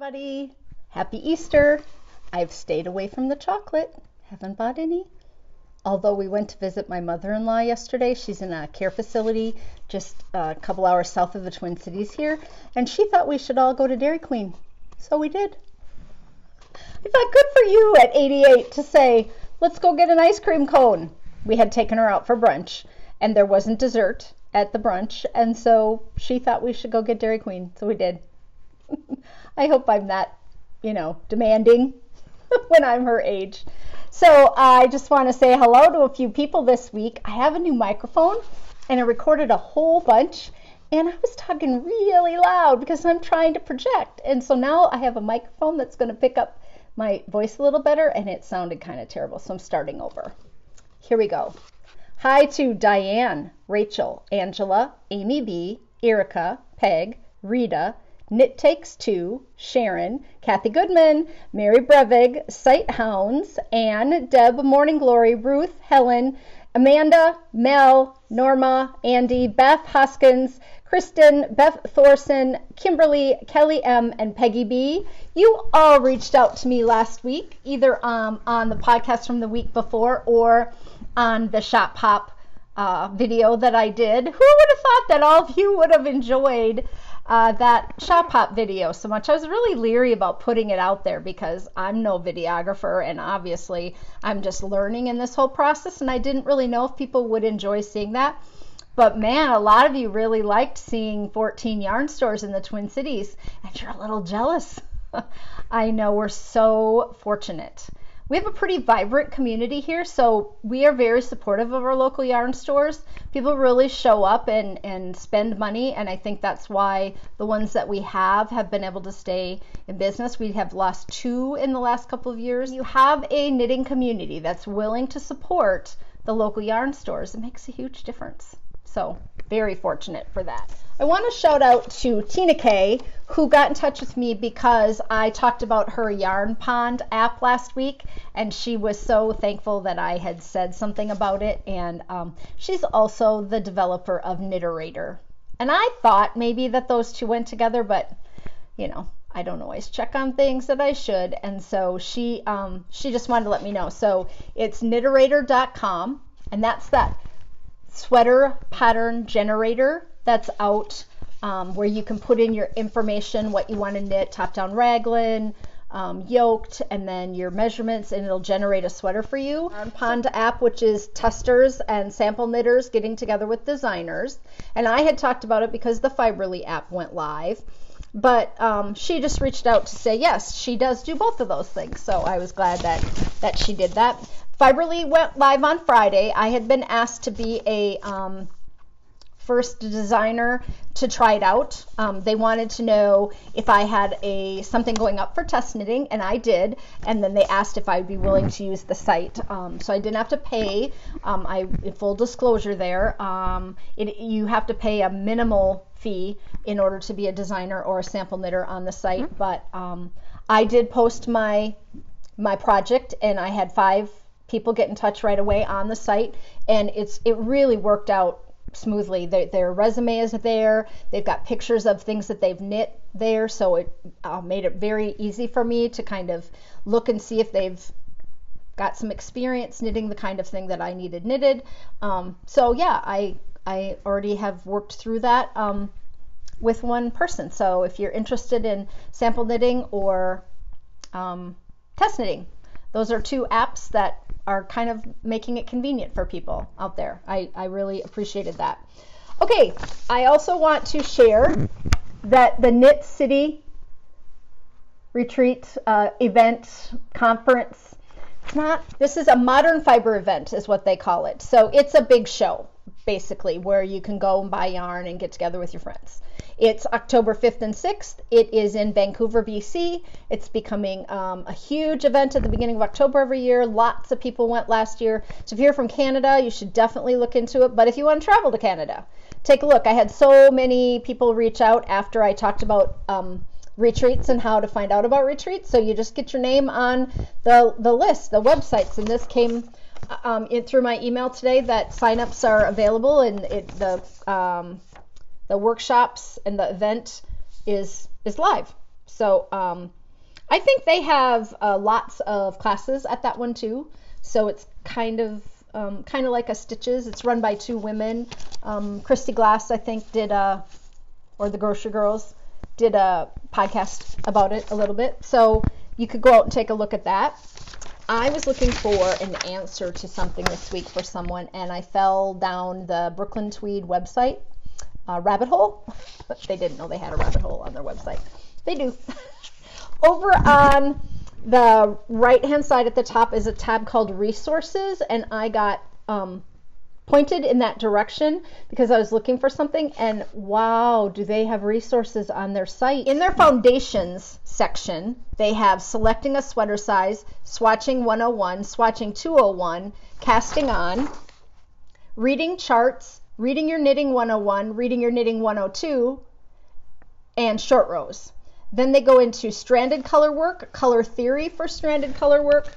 Everybody, happy Easter. I've stayed away from the chocolate, haven't bought any. Although we went to visit my mother-in-law yesterday. She's in a care facility just a couple hours south of the Twin Cities here, and she thought we should all go to Dairy Queen. So we did. I thought, good for you at 88 to say, let's go get an ice cream cone. We had taken her out for brunch, and there wasn't dessert at the brunch, and so she thought we should go get Dairy Queen, so we did. I hope I'm not, demanding when I'm her age. So I just want to say hello to a few people this week. I have a new microphone and I recorded a whole bunch and I was talking really loud because I'm trying to project. And so now I have a microphone that's going to pick up my voice a little better and it sounded kind of terrible. So I'm starting over. Here we go. Hi to Diane, Rachel, Angela, Amy B, Erika, Peg, Rita, Knit Takes Two, Sharon, Kathy Goodman, Mary Brevig, Sighthounds, Anne, Deb, Morningglory, Ruth, Helen, Amanda, Mel, Norma, Andi, Beth, Hoskins, Kristin, Beth, Thoreson, Kimberly, Kelly M, and PeggyB. You all reached out to me last week, either on the podcast from the week before or on the Shop Pop video that I did. Who would have thought that all of you would have enjoyed that Shop Pop video so much? I was really leery about putting it out there because I'm no videographer and obviously I'm just learning in this whole process and I didn't really know if people would enjoy seeing that. But man, a lot of you really liked seeing 14 yarn stores in the Twin Cities and you're a little jealous. I know, we're so fortunate. We have a pretty vibrant community here, so we are very supportive of our local yarn stores. People really show up and spend money, and I think that's why the ones that we have been able to stay in business. We have lost 2 in the last couple of years. You have a knitting community that's willing to support the local yarn stores. It makes a huge difference. So very fortunate for that. I want to shout out to Tineke, who got in touch with me because I talked about her Yarn Pond app last week, and she was so thankful that I had said something about it. And she's also the developer of Kniterator. And I thought maybe that those two went together, but I don't always check on things that I should. And so she just wanted to let me know. So it's kniterator.com, and that's that sweater pattern generator that's out where you can put in your information, what you want to knit, top down raglan, yoked, and then your measurements, and it'll generate a sweater for you. Yarn Pond app, which is testers and sample knitters getting together with designers, and I had talked about it because the Fiberly app went live, but she just reached out to say yes, she does do both of those things, so I was glad that she did that. Fiberly went live on Friday. I had been asked to be a first designer to try it out. They wanted to know if I had something going up for test knitting, and I did. And then they asked if I'd be willing to use the site. So I didn't have to pay. Full disclosure there. You have to pay a minimal fee in order to be a designer or a sample knitter on the site. But I did post my project, and I had 5 people get in touch right away on the site, and it really worked out smoothly. Their resume is there. They've got pictures of things that they've knit there, so it made it very easy for me to kind of look and see if they've got some experience knitting the kind of thing that I needed knitted. So yeah, I already have worked through that with one person. So if you're interested in sample knitting or test knitting, those are 2 apps that are kind of making it convenient for people out there. I really appreciated that. Okay, I also want to share that the Knit City retreat event conference, this is a modern fiber event is what they call it. So it's a big show basically where you can go and buy yarn and get together with your friends. It's October 5th and 6th. It is in Vancouver, BC. It's becoming a huge event at the beginning of October every year. Lots of people went last year. So if you're from Canada, you should definitely look into it. But if you want to travel to Canada, take a look. I had so many people reach out after I talked about retreats and how to find out about retreats. So you just get your name on the list, the websites. And this came through my email today that signups are available, and the workshops and the event is live. So I think they have lots of classes at that one too. So it's kind of like a Stitches. It's run by two women. Christy Glass, I think, did or the Grocery Girls did a podcast about it a little bit. So you could go out and take a look at that. I was looking for an answer to something this week for someone, and I fell down the Brooklyn Tweed website rabbit hole. But they didn't know they had a rabbit hole on their website. They do. Over on the right-hand side at the top is a tab called Resources, and I got pointed in that direction because I was looking for something, and wow, do they have resources on their site. In their foundations section, they have selecting a sweater size, swatching 101, swatching 201, casting on, reading charts, reading your knitting 101, reading your knitting 102, and short rows. Then they go into stranded color work, color theory for stranded color work.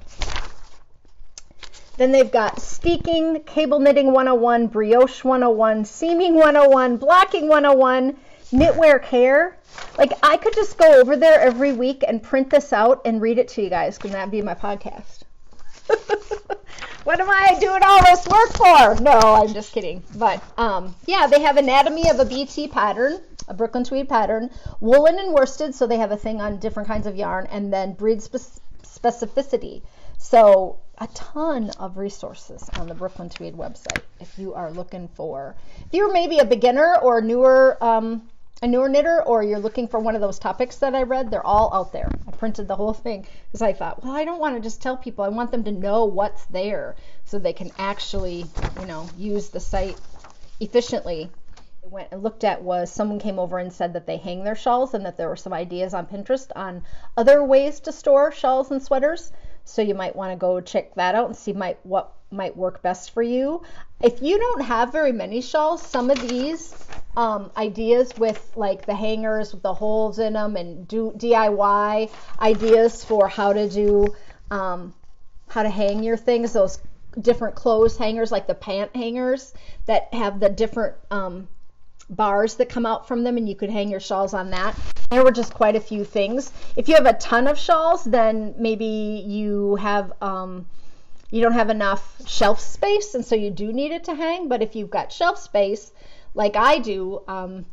Then they've got steeking, cable knitting 101, brioche 101, seaming 101, blocking 101, knitwear care. Like, I could just go over there every week and print this out and read it to you guys, because that'd be my podcast. What am I doing all this work for? No, I'm just kidding. But yeah, they have anatomy of a BT pattern, a Brooklyn Tweed pattern, woolen and worsted, so they have a thing on different kinds of yarn, and then breed specificity. So a ton of resources on the Brooklyn Tweed website if you are looking for, if you're maybe a beginner or a newer knitter, or you're looking for one of those topics that I read, they're all out there. I printed the whole thing because I thought, well, I don't want to just tell people. I want them to know what's there so they can actually, use the site efficiently. I went and looked at was someone came over and said that they hang their shawls and that there were some ideas on Pinterest on other ways to store shawls and sweaters. So you might want to go check that out and see what might work best for you. If you don't have very many shawls, some of these ideas with like the hangers with the holes in them, and do DIY ideas for how to hang your things, those different clothes hangers, like the pant hangers that have the different bars that come out from them, and you could hang your shawls on that. There were just quite a few things. If you have a ton of shawls, then maybe you have you don't have enough shelf space, and so you do need it to hang. But if you've got shelf space like I do, I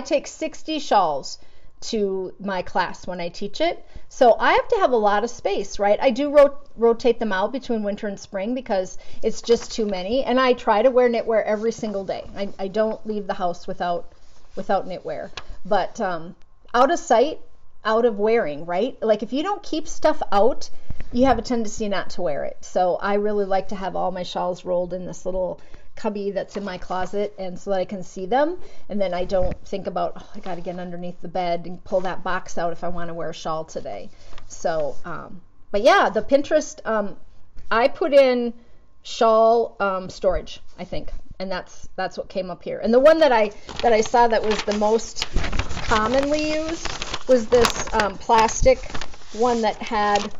take 60 shawls to my class when I teach it, so I have to have a lot of space, right? I do rotate them out between winter and spring because it's just too many, and I try to wear knitwear every single day. I don't leave the house without knitwear, but out of sight, out of wearing, right? Like, if you don't keep stuff out, you have a tendency not to wear it. So I really like to have all my shawls rolled in this little cubby that's in my closet, and so that I can see them, and then I don't think about, I got to get underneath the bed and pull that box out if I want to wear a shawl today. So but yeah, the Pinterest, I put in shawl storage, I think, and that's what came up here. And the one that I saw that was the most commonly used was this plastic one that had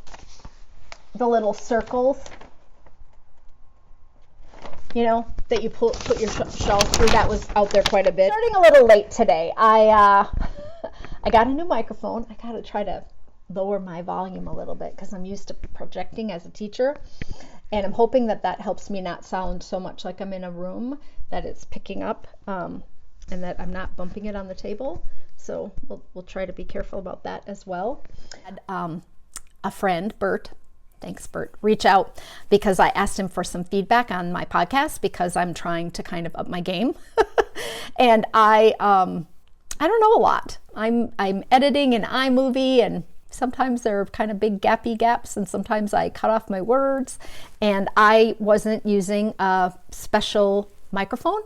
the little circles, that you put your shawl through. That was out there quite a bit. Starting a little late today. I got a new microphone. I got to try to lower my volume a little bit because I'm used to projecting as a teacher, and I'm hoping that helps me not sound so much like I'm in a room, that it's picking up, and that I'm not bumping it on the table. So we'll try to be careful about that as well. And a friend, Bert, thanks, Bert, reach out because I asked him for some feedback on my podcast because I'm trying to kind of up my game. And I don't know a lot. I'm editing in iMovie, and sometimes there are kind of big gappy gaps, and sometimes I cut off my words, and I wasn't using a special microphone,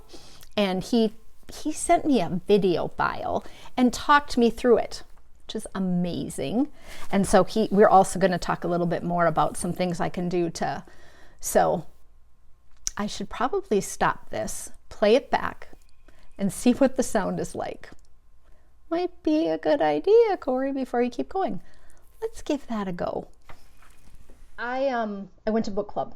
and he sent me a video file and talked me through it, which is amazing. And so we're also going to talk a little bit more about some things I can do so I should probably stop this, play it back, and see what the sound is like. Might be a good idea, Cori, before you keep going. Let's give that a go. I went to book club.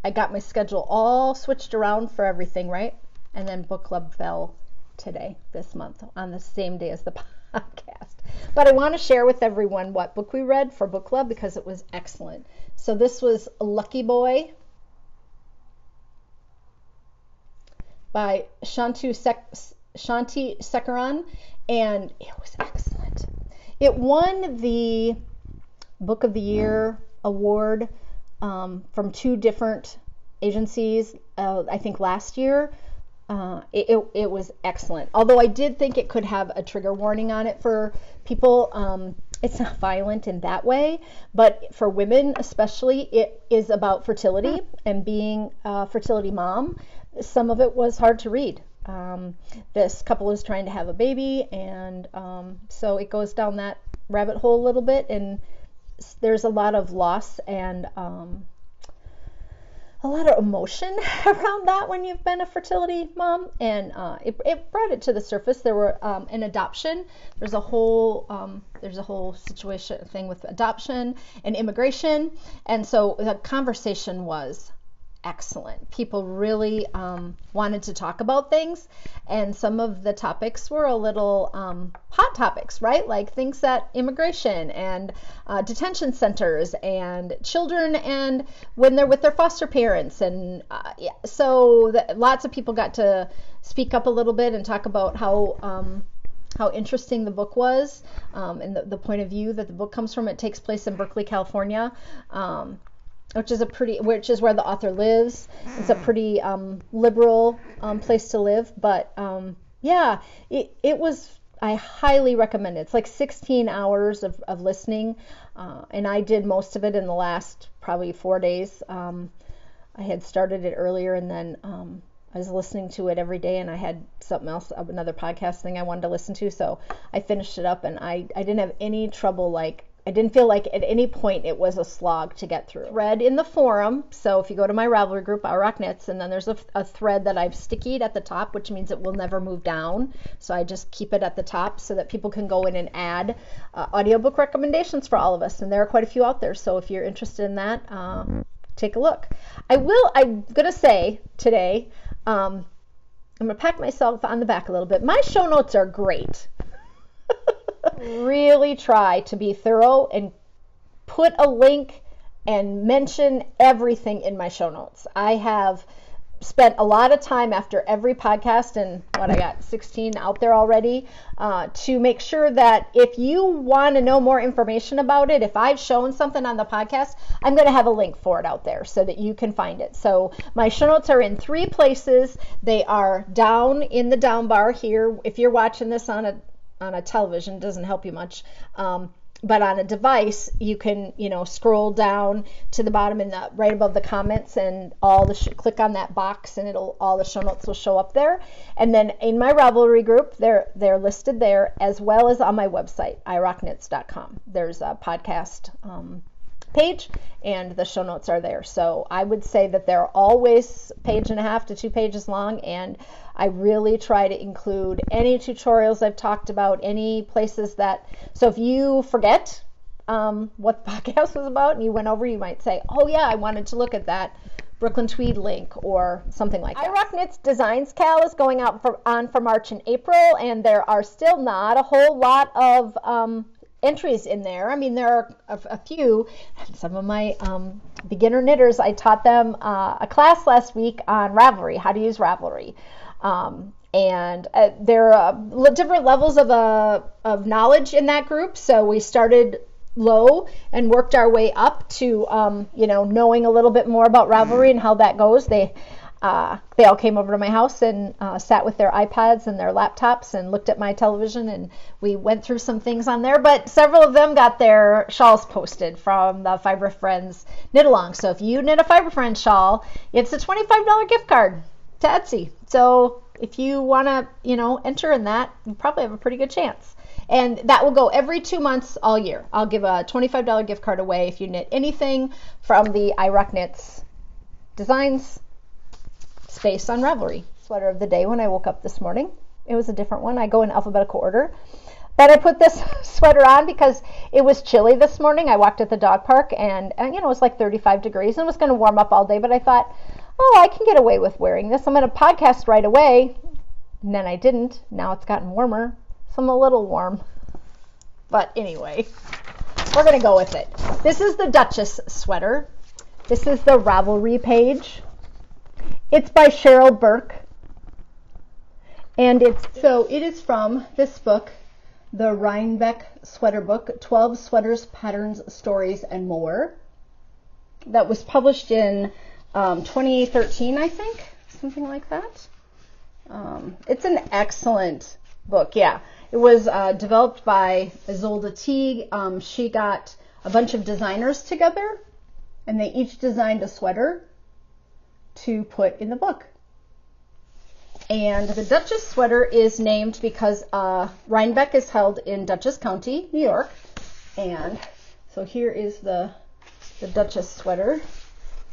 I got my schedule all switched around for everything, right? And then book club fell today, this month, on the same day as the podcast. But I want to share with everyone what book we read for book club because it was excellent. So this was Lucky Boy by Shanti Sekaran, and it was excellent. It won the Book of the Year award from 2 different agencies, I think last year. It was excellent. Although I did think it could have a trigger warning on it for people. It's not violent in that way, but for women especially, it is about fertility and being a fertility mom. Some of it was hard to read. This couple is trying to have a baby, and so it goes down that rabbit hole a little bit, and there's a lot of loss and a lot of emotion around that when you've been a fertility mom, and it brought it to the surface. There were an adoption. There's a whole situation thing with adoption and immigration, and so the conversation was excellent. People really wanted to talk about things, and some of the topics were a little hot topics, right? Like things that immigration and detention centers and children and when they're with their foster parents, and so lots of people got to speak up a little bit and talk about how interesting the book was, and the point of view that the book comes from. It takes place in Berkeley, California. Which is where the author lives. It's a pretty liberal place to live, but yeah, it was, I highly recommend it. It's like 16 hours of listening, and I did most of it in the last probably 4 days. I had started it earlier, and then I was listening to it every day, and I had something else, another podcast thing I wanted to listen to, so I finished it up, and I didn't have any trouble, I didn't feel like at any point it was a slog to get through. Thread in the forum, so if you go to my Ravelry group, Irocknits, and then there's a thread that I've stickied at the top, which means it will never move down. So I just keep it at the top so that people can go in and add audiobook recommendations for all of us. And there are quite a few out there. So if you're interested in that, take a look. I'm going to say today, I'm going to pat myself on the back a little bit. My show notes are great. Really try to be thorough and put a link and mention everything in my show notes. I have spent a lot of time after every podcast, and I got 16 out there already, to make sure that if you want to know more information about it, if I've shown something on the podcast, I'm going to have a link for it out there so that you can find it. So my show notes are in 3 places. They are down in the down bar here. If you're watching this on a television, doesn't help you much, but on a device you can scroll down to the bottom and right above the comments, and all the click on that box, and all the show notes will show up there. And then in my Ravelry group, they're listed there, as well as on my website, Irocknits.com. There's a podcast page, and the show notes are there. So I would say that they're always 1.5 to 2 pages long, and I really try to include any tutorials I've talked about, any places so if you forget what the podcast was about and you went over, you might say, oh yeah, I wanted to look at that Brooklyn Tweed link or something like that. Irocknits Designs KAL is going out for March and April, and there are still not a whole lot of entries in there. I mean, there are a few. Some of my beginner knitters, I taught them a class last week on Ravelry, how to use Ravelry. And there are different levels of knowledge in that group. So we started low and worked our way up to, knowing a little bit more about Ravelry and how that goes. They all came over to my house and sat with their iPads and their laptops and looked at my television, and we went through some things on there. But several of them got their shawls posted from the Fiber Friends knit along. So if you knit a Fiber Friends shawl, it's a $25 gift card to Etsy. So if you want to, enter in that, you probably have a pretty good chance. And that will go every 2 months all year. I'll give a $25 gift card away if you knit anything from the Irocknits Designs space on Ravelry. Sweater of the day when I woke up this morning. It was a different one. I go in alphabetical order. But I put this sweater on because it was chilly this morning. I walked at the dog park, and it was like 35 degrees and it was going to warm up all day. But I thought, I can get away with wearing this. I'm going to podcast right away. And then I didn't. Now it's gotten warmer, so I'm a little warm. But anyway, we're going to go with it. This is the Dutchess sweater. This is the Ravelry page. It's by Cheryl Burke. And it is from this book, the Rhinebeck Sweater Book, 12 Sweaters, Patterns, Stories, and More. That was published in 2013, I think, something like that. It's an excellent book, yeah. It was developed by Isolde Teague. She got a bunch of designers together, and they each designed a sweater to put in the book. And the Dutchess sweater is named because Rhinebeck is held in Dutchess County, New York. And so here is the Dutchess sweater.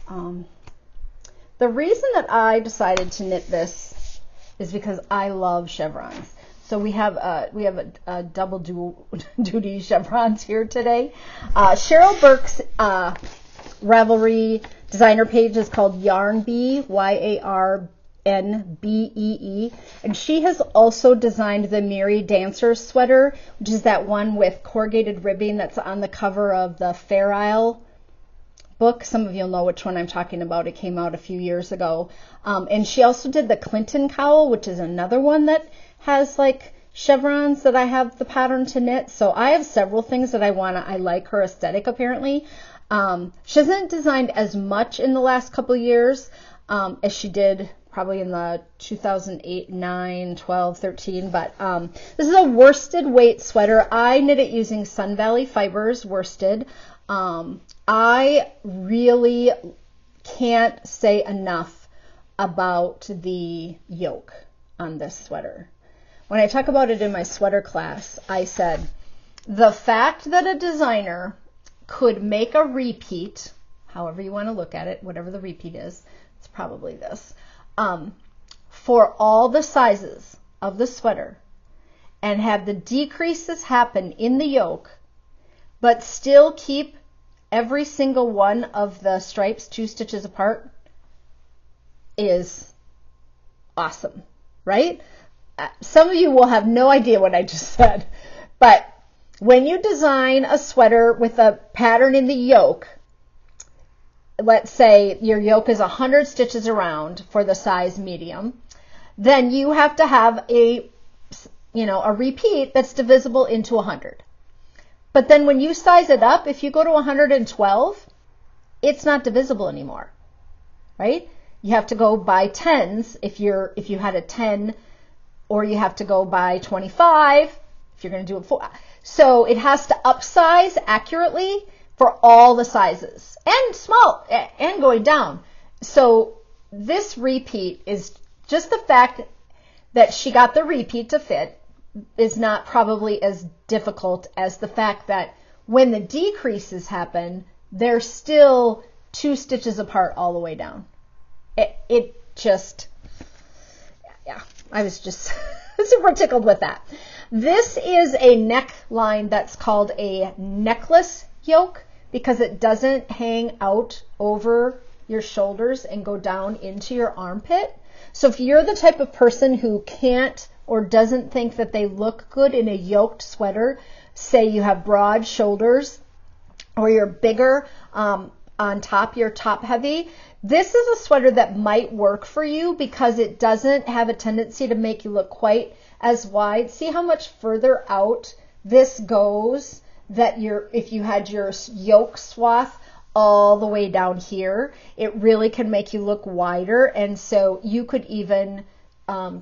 The reason that I decided to knit this is because I love chevrons. So we have a double duty chevrons here today. Cheryl Burke's Ravelry designer page is called Yarnbee, YARNBEE, and she has also designed the Miri Dancer sweater, which is that one with corrugated ribbing that's on the cover of the Fair Isle book. Some of you'll know which one I'm talking about. It came out a few years ago. And she also did the Clinton cowl, which is another one that has like chevrons that I have the pattern to knit. So I have several things that I like her aesthetic apparently. She hasn't designed as much in the last couple of years as she did probably in the 2008, 9, 12, 13. But this is a worsted weight sweater. I knit it using Sun Valley Fibers worsted. I really can't say enough about the yoke on this sweater. When I talk about it in my sweater class, I said, the fact that a designer could make a repeat, however you want to look at it, whatever the repeat is, it's probably this, for all the sizes of the sweater and have the decreases happen in the yoke, but still keep every single one of the stripes 2 stitches apart is awesome, right? Some of you will have no idea what I just said, but when you design a sweater with a pattern in the yoke, let's say your yoke is 100 stitches around for the size medium, then you have to have a repeat that's divisible into 100. But then when you size it up, if you go to 112, it's not divisible anymore, right? You have to go by tens if you had a 10, or you have to go by 25 if you're going to do it 4. So it has to upsize accurately for all the sizes, and small, and going down. So this repeat is just the fact that she got the repeat to fit is not probably as difficult as the fact that when the decreases happen, they're still 2 stitches apart all the way down. It just, yeah, I was just super tickled with that. This is a neckline that's called a necklace yoke because it doesn't hang out over your shoulders and go down into your armpit. So if you're the type of person who can't or doesn't think that they look good in a yoked sweater, say you have broad shoulders or you're bigger on top, you're top heavy, this is a sweater that might work for you because it doesn't have a tendency to make you look quite as wide. See how much further out this goes that if you had your yoke swath all the way down here, it really can make you look wider. And so you could even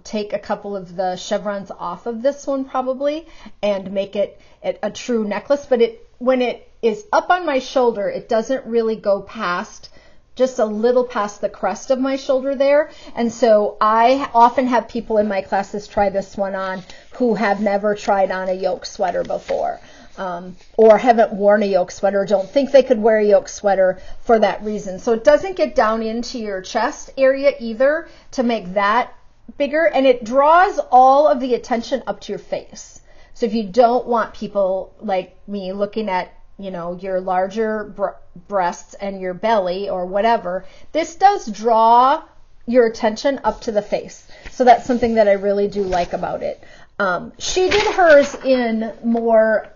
take a couple of the chevrons off of this one probably and make it a true necklace. But when it is up on my shoulder, it doesn't really go past, just a little past the crest of my shoulder there. And so I often have people in my classes try this one on who have never tried on a yoke sweater before, or haven't worn a yoke sweater, don't think they could wear a yoke sweater for that reason. So it doesn't get down into your chest area either to make that bigger, and it draws all of the attention up to your face. So if you don't want people like me looking at, your larger breasts and your belly or whatever, this does draw your attention up to the face. So that's something that I really do like about it. She did hers in more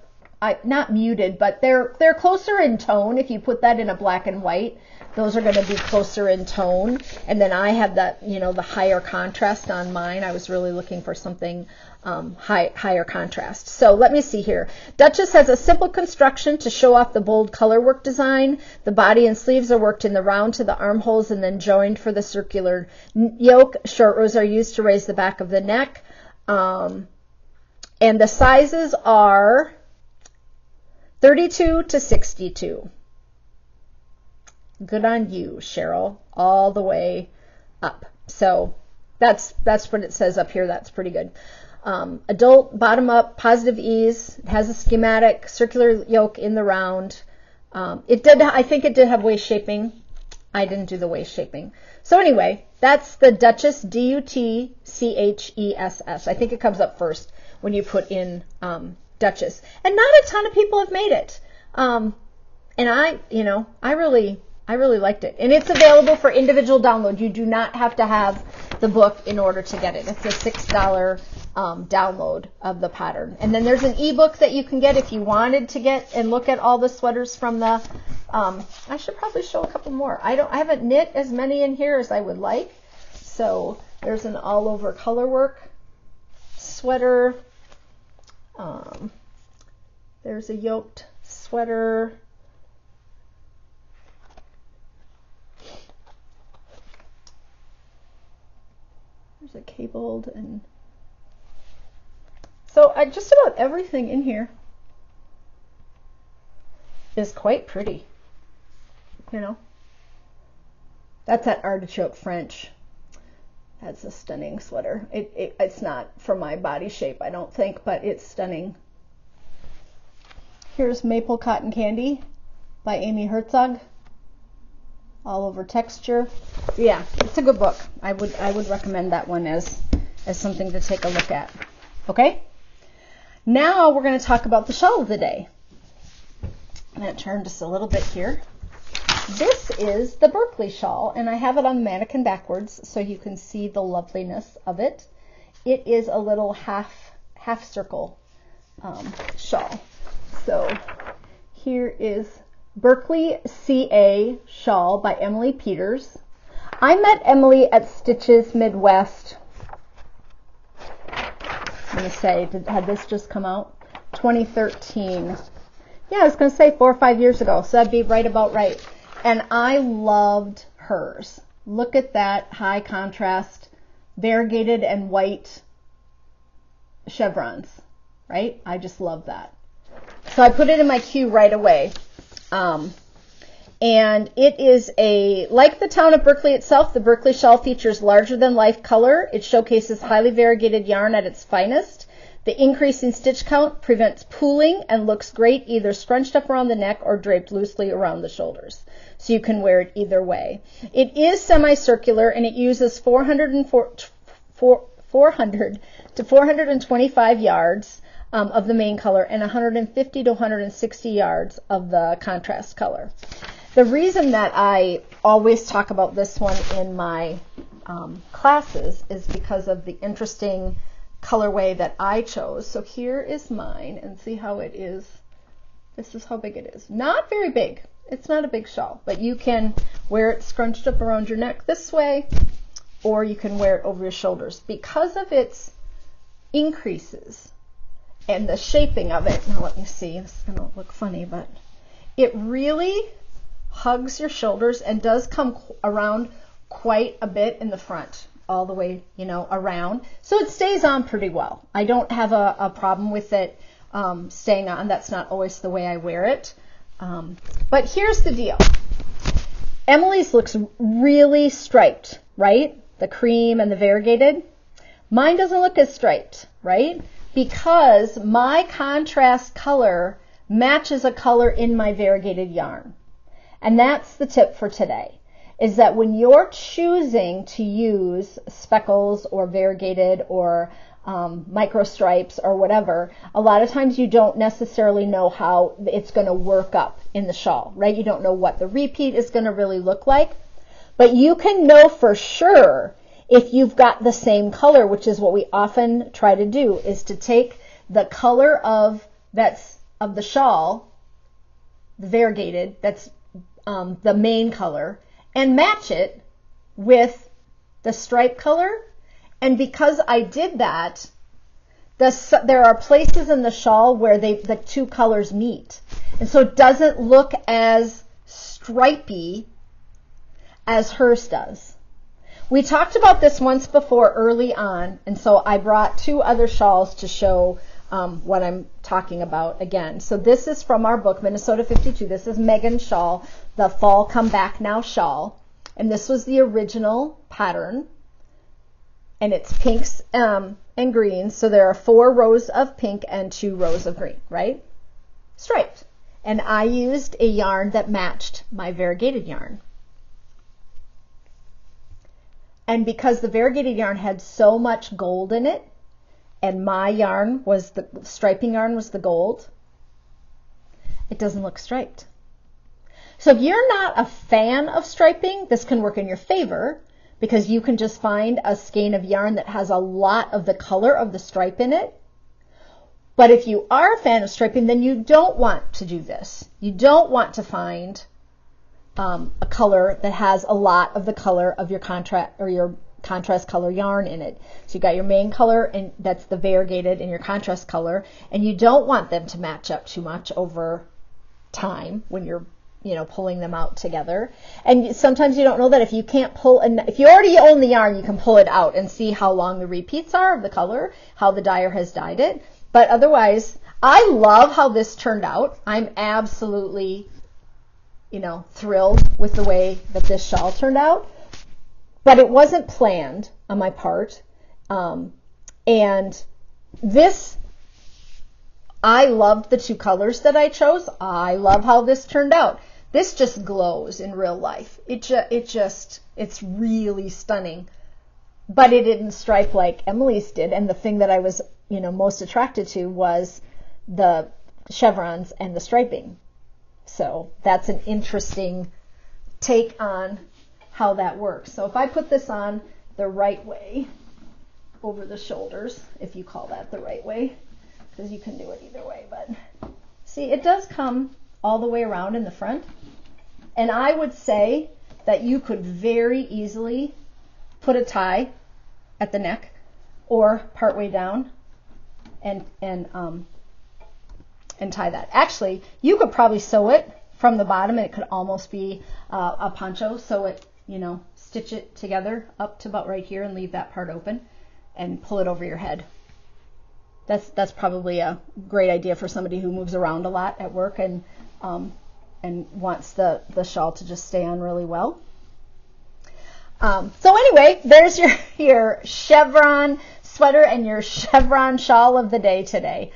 not muted, but they're closer in tone. If you put that in a black and white, those are going to be closer in tone. And then I have that, you know, the higher contrast on mine. I was really looking for something higher contrast. So let me see here. Dutchess has a simple construction to show off the bold color work design. The body and sleeves are worked in the round to the armholes and then joined for the circular yoke. Short rows are used to raise the back of the neck. And the sizes are 32 to 62. Good on you, Cheryl, all the way up. So that's what it says up here. That's pretty good. Adult, bottom up, positive ease. It has a schematic, circular yoke in the round. I think it did have waist shaping. I didn't do the waist shaping. So anyway, that's the Dutchess, Dutchess. I think it comes up first when you put in Dutchess. And not a ton of people have made it. And I really liked it. And it's available for individual download. You do not have to have the book in order to get it. It's a $6 download of the pattern. And then there's an ebook that you can get if you wanted to get and look at all the sweaters from the, I should probably show a couple more. I haven't knit as many in here as I would like. So there's an all over color work sweater. There's a yoked sweater. There's a cabled, and so just about everything in here is quite pretty. You know, that's that artichoke French. That's a stunning sweater. It's not for my body shape, I don't think, but it's stunning. Here's Maple Cotton Candy by Amy Herzog. All over texture. Yeah, it's a good book. I would recommend that one as something to take a look at. Okay? Now we're going to talk about the shawl of the day. I'm going to turn just a little bit here. This is the Berkeley shawl, and I have it on the mannequin backwards so you can see the loveliness of it. It is a little half circle shawl. So here is Berkeley CA Shawl by Emily Peters. I met Emily at Stitches Midwest. I'm going to say, had this just come out? 2013. Yeah, I was going to say 4 or 5 years ago, so that'd be right about right. And I loved hers. Look at that high contrast, variegated and white chevrons, right? I just love that. So I put it in my queue right away. And it is like the town of Berkeley itself, the Berkeley shawl features larger than life color. It showcases highly variegated yarn at its finest. The increase in stitch count prevents pooling and looks great either scrunched up around the neck or draped loosely around the shoulders. So you can wear it either way. It is semicircular and it uses 400 to 425 yards of the main color and 150 to 160 yards of the contrast color. The reason that I always talk about this one in my classes is because of the interesting colorway that I chose. So here is mine, and see how it is. This is how big it is. Not very big. It's not a big shawl, but you can wear it scrunched up around your neck this way, or you can wear it over your shoulders. Because of its increases and the shaping of it, now let me see, it's going to look funny, but it really hugs your shoulders and does come around quite a bit in the front, all the way, around. So it stays on pretty well. I don't have a problem with it staying on. That's not always the way I wear it. But here's the deal. Emily's looks really striped, right? The cream and the variegated. Mine doesn't look as striped, right? Because my contrast color matches a color in my variegated yarn. And that's the tip for today, is that when you're choosing to use speckles or variegated or micro stripes or whatever, a lot of times you don't necessarily know how it's going to work up in the shawl, right? You don't know what the repeat is going to really look like, but you can know for sure if you've got the same color, which is what we often try to do, is to take the color of that's of the shawl, the variegated, that's the main color, and match it with the stripe color. And because I did that, there are places in the shawl where the two colors meet. And so it doesn't look as stripy as hers does. We talked about this once before early on, and so I brought two other shawls to show what I'm talking about again. So this is from our book, Minnesota 52. This is Megan's shawl, the Fall Come Back Now shawl. And this was the original pattern. And it's pinks and greens. So there are 4 rows of pink and 2 rows of green, right? Striped. And I used a yarn that matched my variegated yarn. And because the variegated yarn had so much gold in it, and my yarn was the striping yarn was the gold, it doesn't look striped. So if you're not a fan of striping, this can work in your favor, because you can just find a skein of yarn that has a lot of the color of the stripe in it. But if you are a fan of striping, then you don't want to do this. You don't want to find a color that has a lot of the color of your contrast color yarn in it. So you got your main color, and that's the variegated, and your contrast color, and you don't want them to match up too much over time when you're pulling them out together. And sometimes you don't know that if you can't if you already own the yarn, you can pull it out and see how long the repeats are of the color, how the dyer has dyed it. But otherwise, I love how this turned out. I'm absolutely, thrilled with the way that this shawl turned out. But it wasn't planned on my part. And this, I loved the 2 colors that I chose. I love how this turned out. This just glows in real life. It's really stunning. But it didn't stripe like Emily's did. And the thing that I was, most attracted to was the chevrons and the striping. So that's an interesting take on how that works. So if I put this on the right way over the shoulders, if you call that the right way, because you can do it either way, but see, it does come all the way around in the front. And I would say that you could very easily put a tie at the neck or partway down and tie that. Actually, you could probably sew it from the bottom, and it could almost be a poncho. Sew it, stitch it together up to about right here and leave that part open and pull it over your head. That's probably a great idea for somebody who moves around a lot at work and wants the shawl to just stay on really well. So anyway, there's your chevron sweater and your chevron shawl of the day today.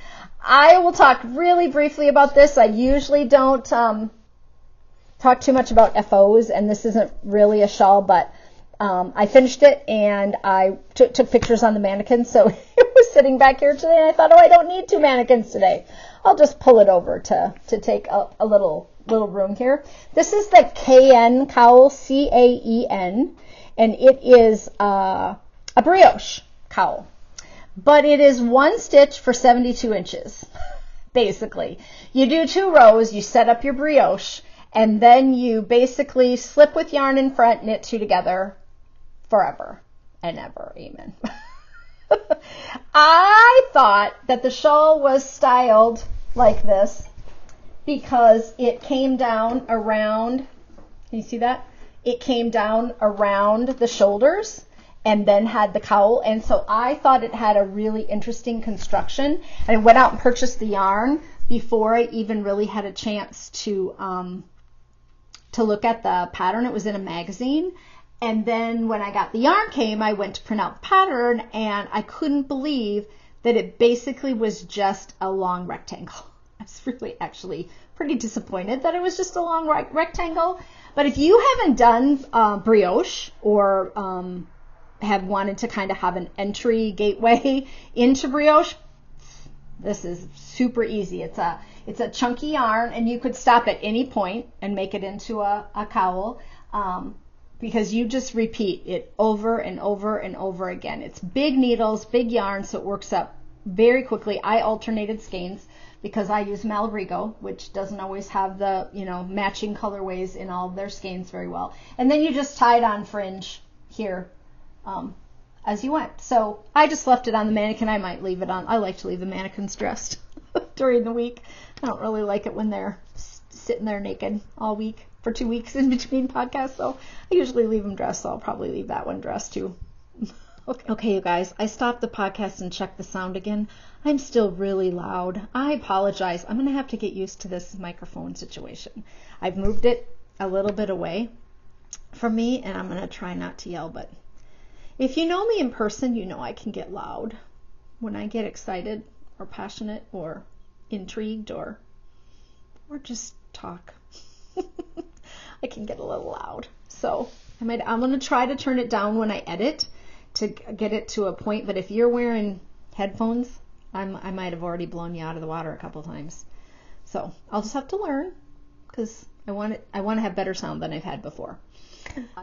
I will talk really briefly about this. I usually don't talk too much about FOs, and this isn't really a shawl, but I finished it, and I took pictures on the mannequins, so it was sitting back here today, and I thought, I don't need 2 mannequins today. I'll just pull it over to take a little room here. This is the KAL cowl, CAEN, and it is a brioche cowl. But it is 1 stitch for 72 inches, basically. You do 2 rows, you set up your brioche, and then you basically slip with yarn in front, knit 2 together forever and ever. Amen. I thought that the shawl was styled like this because it came down around, can you see that? It came down around the shoulders and then had the cowl, and so I thought it had a really interesting construction. And I went out and purchased the yarn before I even really had a chance to look at the pattern. It was in a magazine, and then when I got the yarn came, I went to print out the pattern, and I couldn't believe that it basically was just a long rectangle. I was really actually pretty disappointed that it was just a long rectangle. But if you haven't done brioche or have wanted to kind of have an entry gateway into brioche, this is super easy. It's a chunky yarn, and you could stop at any point and make it into a cowl because you just repeat it over and over and over again. It's big needles, big yarn, so it works up very quickly, I alternated skeins because I use Malrigo, which doesn't always have the, matching colorways in all of their skeins very well. And then you just tied on fringe here as you went. So I just left it on the mannequin. I might leave it on. I like to leave the mannequins dressed during the week. I don't really like it when they're sitting there naked all week for 2 weeks in between podcasts. So I usually leave them dressed. So I'll probably leave that one dressed too. Okay, you guys, I stopped the podcast and checked the sound again. I'm still really loud. I apologize. I'm going to have to get used to this microphone situation. I've moved it a little bit away from me, and I'm going to try not to yell. But if you know me in person, you know I can get loud when I get excited or passionate or intrigued or just talk. I can get a little loud. So I'm going to try to turn it down when I edit to get it to a point, but if you're wearing headphones, I might have already blown you out of the water a couple times. So I'll just have to learn because I want to have better sound than I've had before.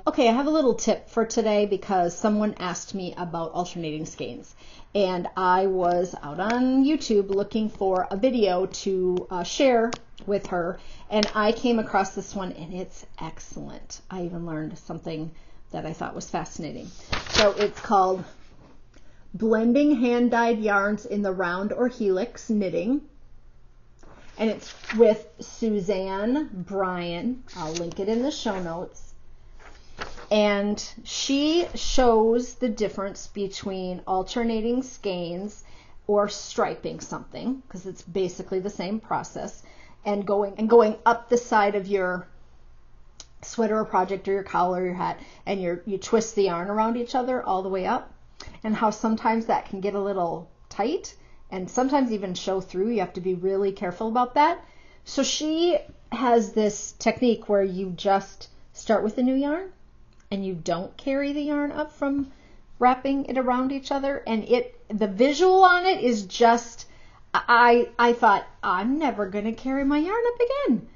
Okay, I have a little tip for today because someone asked me about alternating skeins, and I was out on YouTube looking for a video to share with her, and I came across this one, and it's excellent. I even learned something that I thought was fascinating. So it's called Blending Hand-Dyed Yarns in the Round or Helix Knitting. And it's with Suzanne Bryan. I'll link it in the show notes. And she shows the difference between alternating skeins or striping something, because it's basically the same process, and going up the side of your sweater or project or your cowl or your hat, and you twist the yarn around each other all the way up, and how sometimes that can get a little tight and sometimes even show through. You have to be really careful about that. So she has this technique where you just start with a new yarn and you don't carry the yarn up from wrapping it around each other, and the visual on it is just, I thought, I'm never going to carry my yarn up again.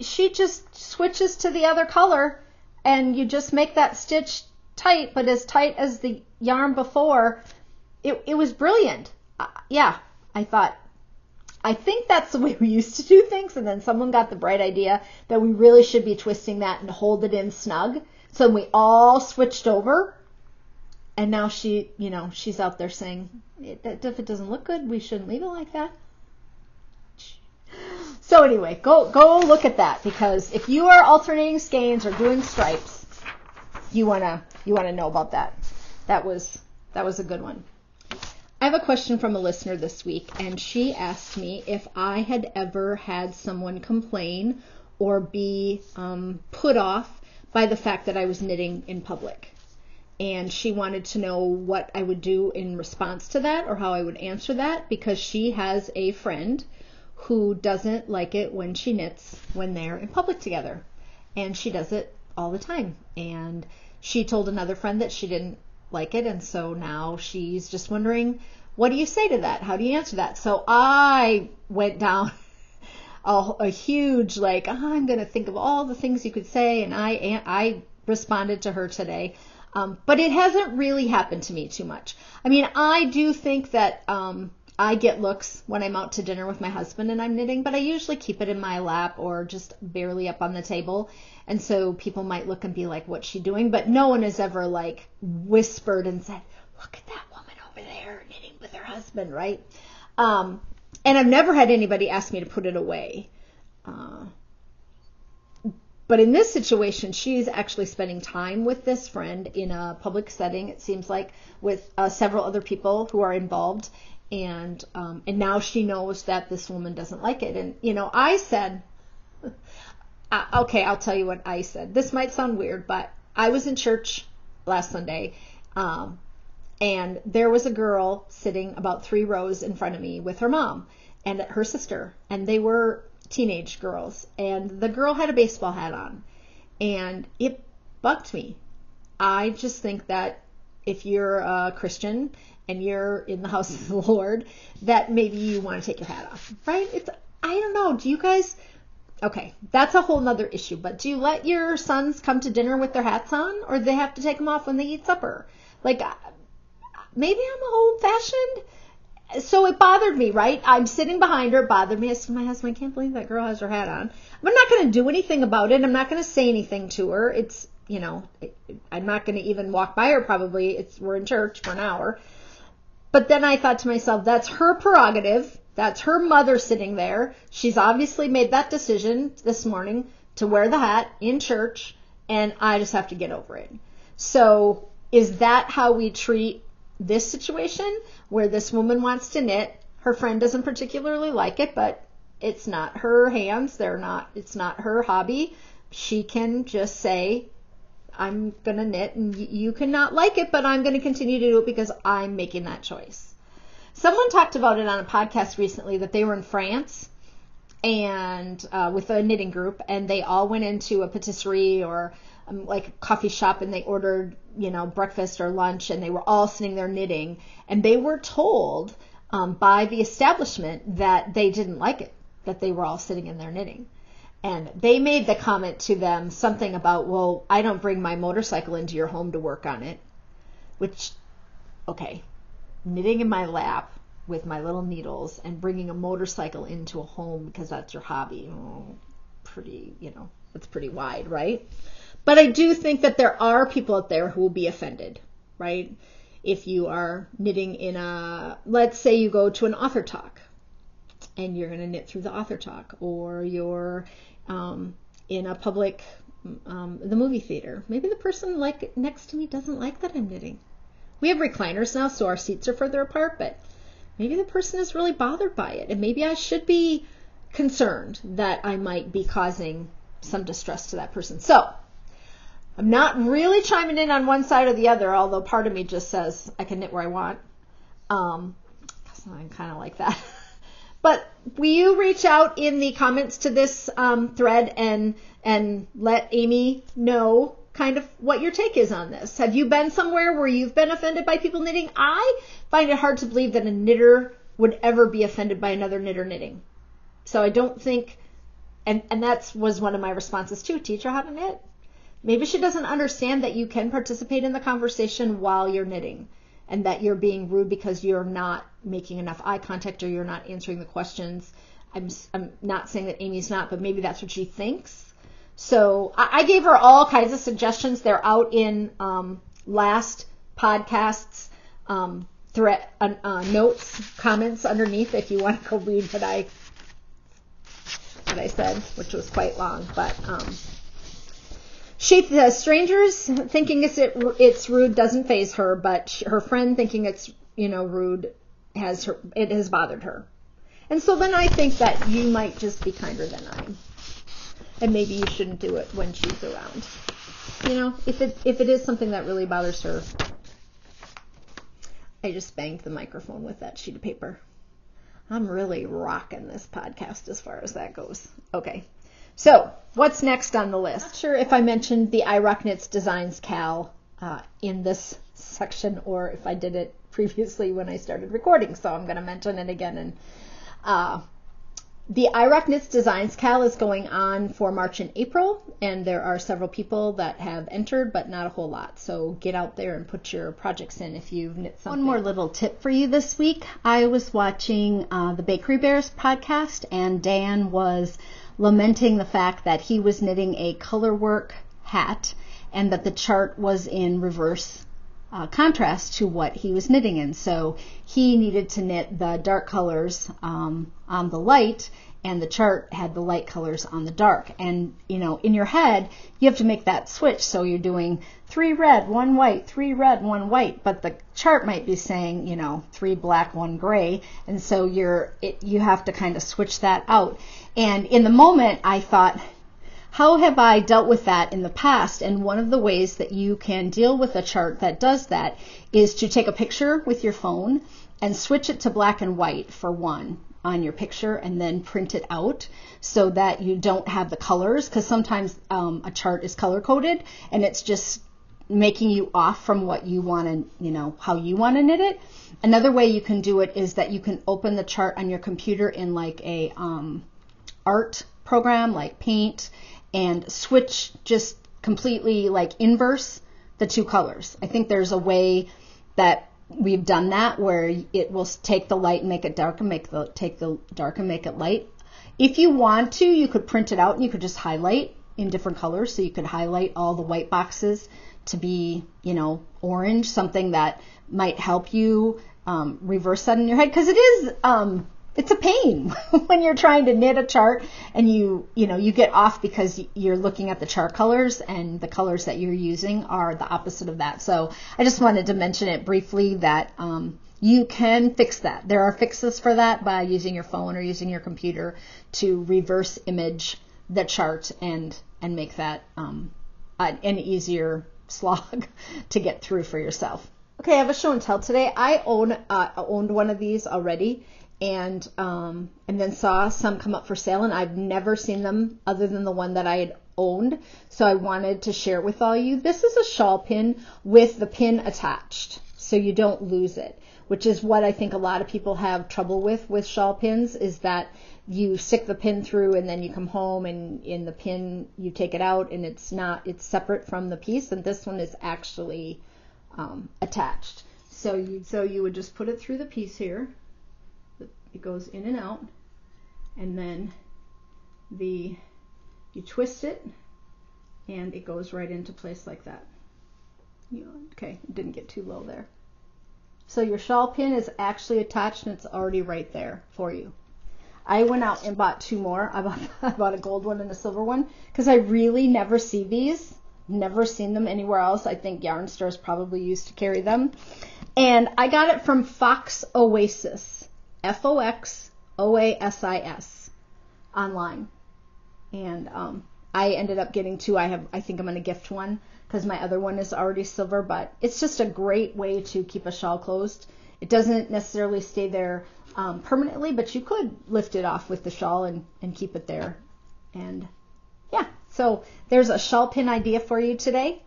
She just switches to the other color, and you just make that stitch tight, but as tight as the yarn before. It was brilliant. I thought, I think that's the way we used to do things, and then someone got the bright idea that we really should be twisting that and hold it in snug. So we all switched over, and now she's out there saying, if it doesn't look good, we shouldn't leave it like that. So anyway, go look at that, because if you are alternating skeins or doing stripes, you wanna know about that. That was a good one. I have a question from a listener this week, and she asked me if I had ever had someone complain or be put off by the fact that I was knitting in public. And she wanted to know what I would do in response to that, or how I would answer that, because she has a friend who doesn't like it when she knits when they're in public together. And she does it all the time. And she told another friend that she didn't like it, and so now she's just wondering, what do you say to that? How do you answer that? So I went down a huge, I'm going to think of all the things you could say, and I responded to her today. But it hasn't really happened to me too much. I mean, I do think that I get looks when I'm out to dinner with my husband and I'm knitting, but I usually keep it in my lap or just barely up on the table. And so people might look and be like, what's she doing? But no one has ever whispered and said, look at that woman over there knitting with her husband, right? And I've never had anybody ask me to put it away. But in this situation, she's actually spending time with this friend in a public setting, it seems like, with several other people who are involved. And now she knows that this woman doesn't like it. And, I said, okay, I'll tell you what I said. This might sound weird, but I was in church last Sunday, and there was a girl sitting about 3 rows in front of me with her mom and her sister, and they were teenage girls, and the girl had a baseball hat on, and it bugged me. I just think that if you're a Christian and you're in the house of the Lord, that maybe you want to take your hat off, right? I don't know. Do you guys, okay, that's a whole nother issue, but do you let your sons come to dinner with their hats on, or do they have to take them off when they eat supper? Maybe I'm old fashioned, so it bothered me, right? I'm sitting behind her. It bothered me. I said to my husband, I can't believe that girl has her hat on. I'm not going to do anything about it. I'm not going to say anything to her. It's, I'm not going to even walk by her probably. We're in church for an hour. But then I thought to myself, that's her prerogative. That's her mother sitting there. She's obviously made that decision this morning to wear the hat in church, and I just have to get over it. So is that how we treat this situation where this woman wants to knit? Her friend doesn't particularly like it, but it's not her hands. It's not her hobby. She can just say, I'm going to knit, and you cannot like it, but I'm going to continue to do it because I'm making that choice. Someone talked about it on a podcast recently that they were in France and with a knitting group, and they all went into a patisserie or like a coffee shop, and they ordered, breakfast or lunch, and they were all sitting there knitting, and they were told by the establishment that they didn't like it, that they were all sitting in there knitting. And they made the comment to them something about, well, I don't bring my motorcycle into your home to work on it, which, okay, knitting in my lap with my little needles and bringing a motorcycle into a home because that's your hobby, that's pretty wide, right? But I do think that there are people out there who will be offended, right? If you are knitting let's say you go to an author talk and you're going to knit through the author talk, or you're in a public, the movie theater. Maybe the person next to me doesn't like that I'm knitting. We have recliners now, so our seats are further apart, but maybe the person is really bothered by it, and maybe I should be concerned that I might be causing some distress to that person. So I'm not really chiming in on one side or the other, although part of me just says I can knit where I want. I'm kind of like that. But will you reach out in the comments to this thread and let Amy know kind of what your take is on this? Have you been somewhere where you've been offended by people knitting? I find it hard to believe that a knitter would ever be offended by another knitter knitting. So I don't think, and that was one of my responses too, teach her how to knit. Maybe she doesn't understand that you can participate in the conversation while you're knitting, and that you're being rude because you're not making enough eye contact or you're not answering the questions. I'm not saying that Amy's not, but maybe that's what she thinks. So I gave her all kinds of suggestions. They're out in last podcast's thread notes, comments underneath if you want to go read what I said, which was quite long. But she says strangers thinking it's rude doesn't faze her, but her friend thinking it's rude it has bothered her. And so then I think that you might just be kinder than I am, and maybe you shouldn't do it when she's around. If it is something that really bothers her. I just banged the microphone with that sheet of paper. I'm really rocking this podcast as far as that goes. Okay. So, what's next on the list? Not sure if I mentioned the Irocknits Designs KAL in this section, or if I did it previously when I started recording, so I'm going to mention it again. And the Irocknits Designs KAL is going on for March and April, and there are several people that have entered, but not a whole lot. So get out there and put your projects in if you've knit something. One more little tip for you this week. I was watching the Bakery Bears podcast, and Dan was lamenting the fact that he was knitting a colorwork hat and that the chart was in reverse contrast to what he was knitting in. So he needed to knit the dark colors on the light, and the chart had the light colors on the dark. And, in your head, you have to make that switch. So you're doing 3 red, 1 white, 3 red, 1 white, but the chart might be saying, 3 black, 1 gray. And so you have to kind of switch that out. And in the moment, I thought, how have I dealt with that in the past? And one of the ways that you can deal with a chart that does that is to take a picture with your phone and switch it to black and white for one on your picture, and then print it out so that you don't have the colors, because sometimes a chart is color coded and it's just making you off from what you want to, how you want to knit it. Another way you can do it is that you can open the chart on your computer in like a art program like Paint, and switch just completely like inverse the 2 colors. I think there's a way that we've done that where it will take the light and make it dark and take the dark and make it light. If you want to, you could print it out and you could just highlight in different colors. So you could highlight all the white boxes to be, orange, something that might help you reverse that in your head. Because it's a pain when you're trying to knit a chart and you get off because you're looking at the chart colors and the colors that you're using are the opposite of that. So I just wanted to mention it briefly that you can fix that. There are fixes for that by using your phone or using your computer to reverse image the chart and make that an easier slog to get through for yourself. Okay, I have a show and tell today. I owned one of these already and then saw some come up for sale, and I've never seen them other than the one that I had owned. So I wanted to share it with all you. This is a shawl pin with the pin attached so you don't lose it, which is what I think a lot of people have trouble with shawl pins, is that you stick the pin through and then you come home and in the pin you take it out and it's separate from the piece, and this one is actually attached. So you would just put it through the piece here. It goes in and out, and then you twist it and it goes right into place like that. Okay, it didn't get too low there. So your shawl pin is actually attached and it's already right there for you. I went out and bought two more. I bought a gold one and a silver one because I really never see these. Never seen them anywhere else. I think yarn stores probably used to carry them. And I got it from Fox Oasis, Foxoasis online. And I ended up getting two. I think I'm going to gift one because my other one is already silver, but it's just a great way to keep a shawl closed. It doesn't necessarily stay there permanently, but you could lift it off with the shawl and keep it there. And yeah, so there's a shawl pin idea for you today.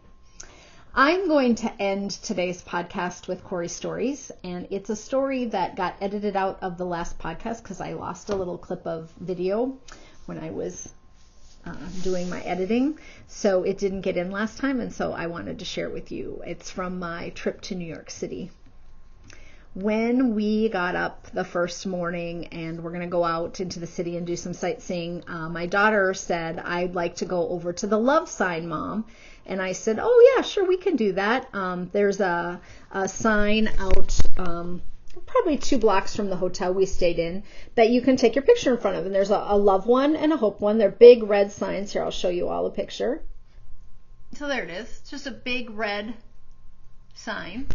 I'm going to end today's podcast with Cori stories, and it's a story that got edited out of the last podcast because I lost a little clip of video when I was doing my editing, so it didn't get in last time, and so I wanted to share it with you. It's from my trip to New York City. When we got up the first morning and we're going to go out into the city and do some sightseeing, my daughter said, "I'd like to go over to the love sign, Mom." And I said, "Oh yeah, sure, we can do that. There's a sign out probably 2 blocks from the hotel we stayed in that you can take your picture in front of. And there's a love one and a hope one. They're big red signs. Here, I'll show you all a picture." So there it is. It's just a big red sign.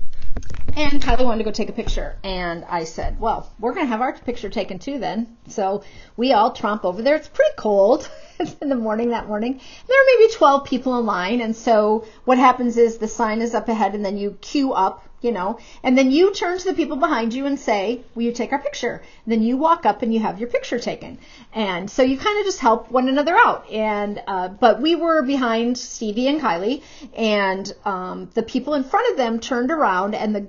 And Kylie wanted to go take a picture. And I said, well, we're going to have our picture taken too then. So we all tromp over there. It's pretty cold. It's in the morning that morning. There are maybe 12 people in line. And so what happens is the sign is up ahead and then you queue up, and then you turn to the people behind you and say, "Will you take our picture?" And then you walk up and you have your picture taken. And so you kind of just help one another out. And but we were behind Stevie and Kylie, and the people in front of them turned around and the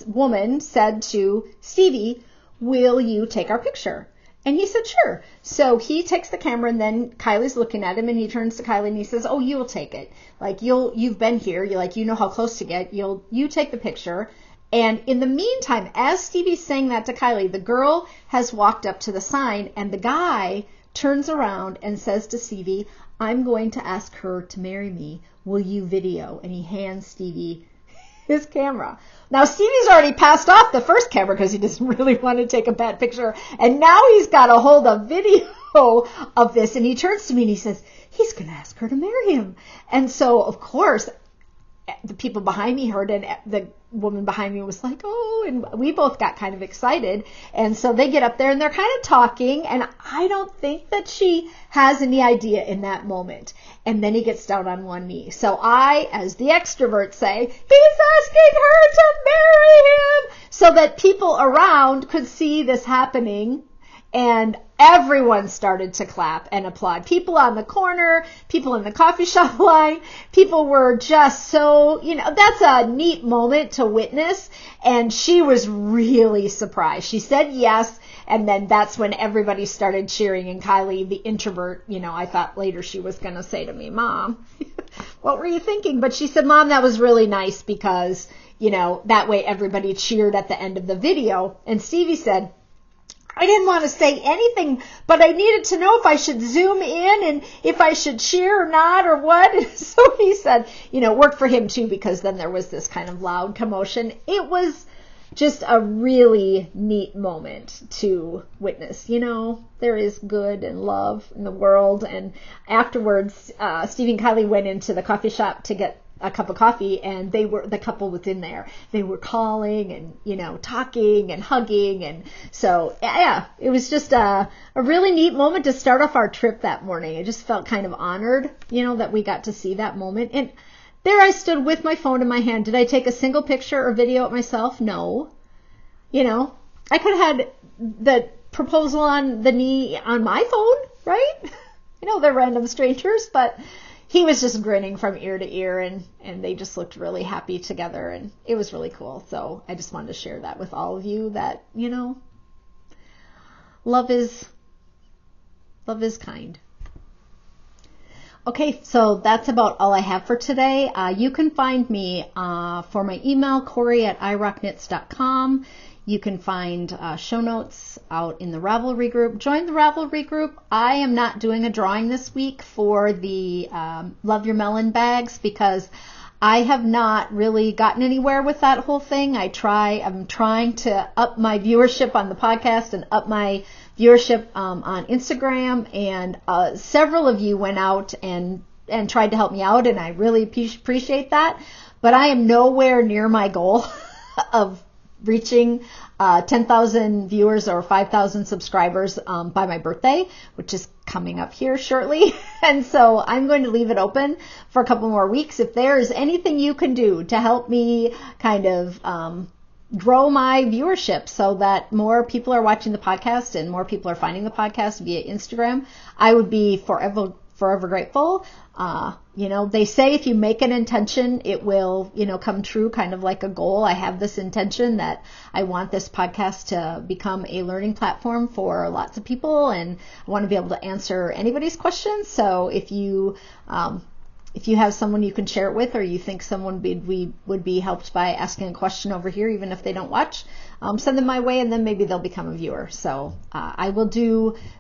woman said to Stevie, "Will you take our picture?" And he said, "Sure." So he takes the camera, and then Kylie's looking at him, and he turns to Kylie and he says, "Oh, you'll take it. Like you've been here. You know how close to get. You take the picture." And in the meantime, as Stevie's saying that to Kylie, the girl has walked up to the sign, and the guy turns around and says to Stevie, "I'm going to ask her to marry me. Will you video?" And he hands Stevie his camera. Now, Stevie's already passed off the first camera because he doesn't really want to take a bad picture. And now he's got a hold of video of this. And he turns to me and he says, he's going to ask her to marry him. And so, of course, the people behind me heard, and the woman behind me was like, "Oh," and we both got kind of excited. And so they get up there and they're kind of talking, and I don't think that she has any idea in that moment. And then he gets down on one knee. So I, as the extrovert, say, "He's asking her to marry him," so that people around could see this happening. And everyone started to clap and applaud. People on the corner, people in the coffee shop line, people were just so, that's a neat moment to witness. And she was really surprised. She said yes. And then that's when everybody started cheering. And Kylie, the introvert, I thought later she was going to say to me, "Mom, what were you thinking?" But she said, "Mom, that was really nice because, that way everybody cheered at the end of the video. And Stevie said, I didn't want to say anything, but I needed to know if I should zoom in and if I should cheer or not or what. And so he said, it worked for him too, because then there was this kind of loud commotion. It was just a really neat moment to witness. There is good and love in the world. And afterwards, Stevie and Kylie went into the coffee shop to get a cup of coffee, and the couple was in there. They were calling and, talking and hugging. And so, yeah, it was just a really neat moment to start off our trip that morning. I just felt kind of honored, that we got to see that moment. And there I stood with my phone in my hand. Did I take a single picture or video of myself? No. I could have had the proposal on the knee on my phone, right? They're random strangers, but he was just grinning from ear to ear, and they just looked really happy together, and it was really cool. So I just wanted to share that with all of you, that, love is kind. Okay, so that's about all I have for today. You can find me for my email, Cori@Irocknits.com. You can find show notes out in the Ravelry group. Join the Ravelry group. I am not doing a drawing this week for the Love Your Melon bags, because I have not really gotten anywhere with that whole thing. I'm trying to up my viewership on the podcast and up my viewership on Instagram, and several of you went out and tried to help me out, and I really appreciate that. But I am nowhere near my goal of reaching 10,000 viewers or 5,000 subscribers by my birthday, which is coming up here shortly. And so I'm going to leave it open for a couple more weeks. If there is anything you can do to help me kind of grow my viewership so that more people are watching the podcast and more people are finding the podcast via Instagram, I would be forever grateful. They say if you make an intention, it will, come true, kind of like a goal. I have this intention that I want this podcast to become a learning platform for lots of people, and I want to be able to answer anybody's questions. So if you have someone you can share it with, or you think someone would be helped by asking a question over here, even if they don't watch, send them my way, and then maybe they'll become a viewer. So I will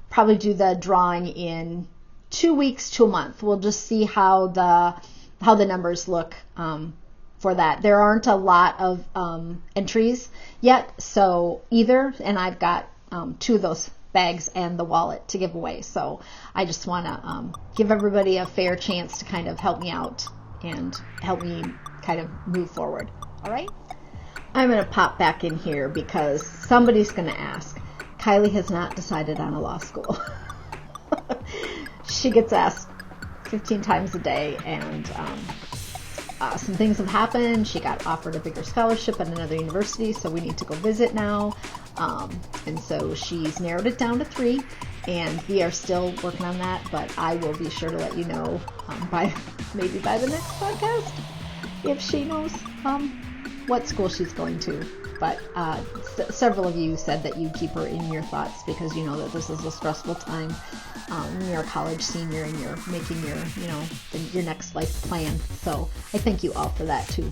probably do the drawing in 2 weeks to a month. We'll just see how the numbers look for that. There aren't a lot of entries yet, so and I've got 2 of those bags and the wallet to give away. So I just want to give everybody a fair chance to kind of help me out and help me kind of move forward. All right? I'm going to pop back in here because somebody's going to ask. Kylie has not decided on a law school. She gets asked 15 times a day, and some things have happened. She got offered a bigger scholarship at another university, so we need to go visit now. And so she's narrowed it down to 3, and we are still working on that, but I will be sure to let you know maybe by the next podcast if she knows what school she's going to. But several of you said that you keep her in your thoughts because you know that this is a stressful time when you're a college senior and you're making your next life plan. So I thank you all for that too.